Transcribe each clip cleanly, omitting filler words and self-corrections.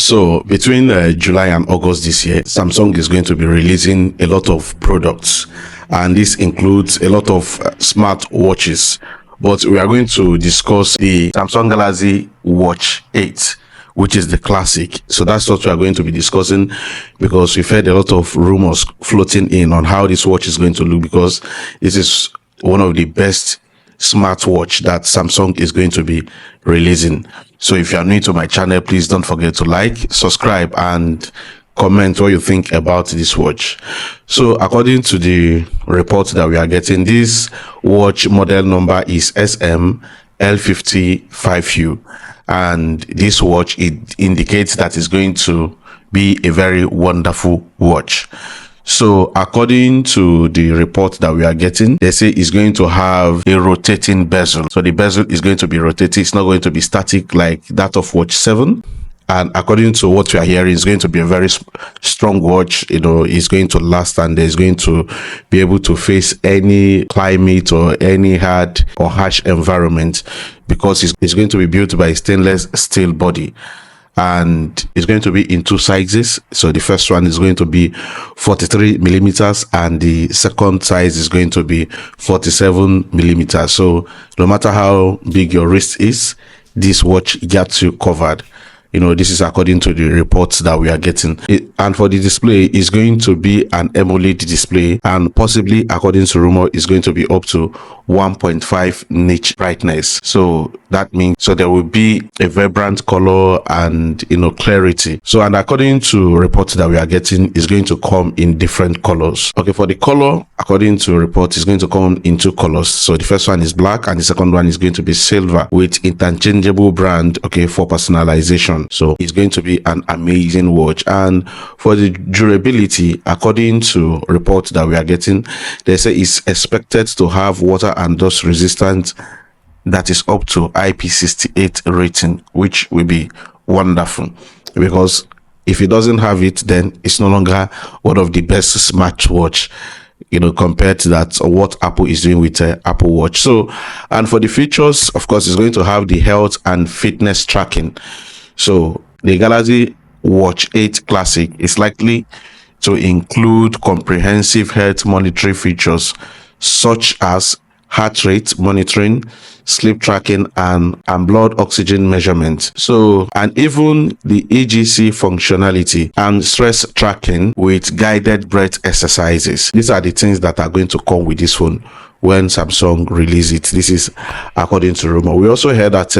So between July and August this year, Samsung is going to be releasing a lot of products, and this includes a lot of smart watches. But we are going to discuss the Samsung Galaxy Watch 8, which is the classic. So that's what we are going to be discussing, because we've heard a lot of rumors floating in on how this watch is going to look, because this is one of the best smartwatch that Samsung is going to be releasing. So if you are new to my channel, please don't forget to like, subscribe, and comment what you think about this watch. So according to the report that we are getting, this watch model number is SM-L55U, and this watch, it indicates that it's going to be a very wonderful watch. So according to the report that we are getting, they say it's going to have a rotating bezel. So the bezel is going to be rotating. It's not going to be static like that of Watch 7. And according to what we are hearing, it's going to be a very strong watch. You know, it's going to last, and it's going to be able to face any climate or any hard or harsh environment, because it's going to be built by a stainless steel body. And it's going to be in two sizes. So the first one is going to be 43 millimeters, and the second size is going to be 47 millimeters. So no matter how big your wrist is, this watch gets you covered. You know, this is according to the reports that we are getting. And for the display, it's going to be an AMOLED display, and possibly, according to rumor, it's going to be up to 1.5 nits brightness. So that means, so there will be a vibrant color and, you know, clarity. So, and according to reports that we are getting, it's going to come in different colors. Okay, for the color, according to reports, it's going to come in two colors. So the first one is black, and the second one is going to be silver with interchangeable brand, okay, for personalization. So it's going to be an amazing watch. And for the durability, according to reports that we are getting, they say it's expected to have water and dust resistant that is up to IP68 rating, which will be wonderful, because if it doesn't have it, then it's no longer one of the best smartwatch, you know, compared to that what Apple is doing with Apple Watch. So, and for the features, of course, it's going to have the health and fitness tracking. So the Galaxy Watch 8 Classic is likely to include comprehensive health monitoring features such as heart rate monitoring, sleep tracking, and blood oxygen measurement. So, and even the EGC functionality and stress tracking with guided breath exercises. These are the things that are going to come with this phone when Samsung release it. This is according to rumor. We also heard that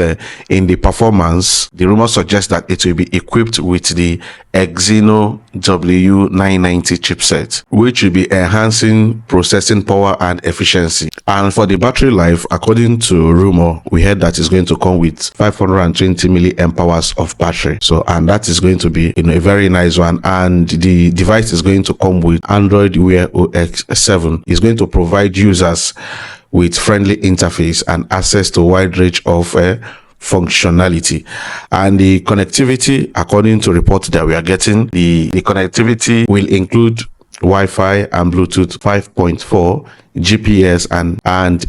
in the performance, the rumor suggests that it will be equipped with the Exynos W990 Chipset, which will be enhancing processing power and efficiency. And for the battery life, according to rumor, we heard that it's going to come with 520 milliamp hours of battery. So, and that is going to be, you know, a very nice one. And the device is going to come with Android Wear OS 7. It's going to provide users with friendly interface and access to a wide range of functionality. And the connectivity, according to reports that we are getting, the connectivity will include Wi-Fi and Bluetooth 5.4, GPS and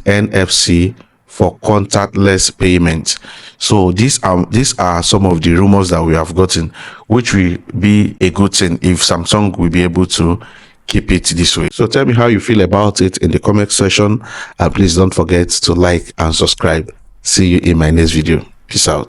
NFC for contactless payment. So these are some of the rumors that we have gotten, which will be a good thing if Samsung will be able to keep it this way. So tell me how you feel about it in the comment section, and please don't forget to like and subscribe. See you in my next video. Peace out.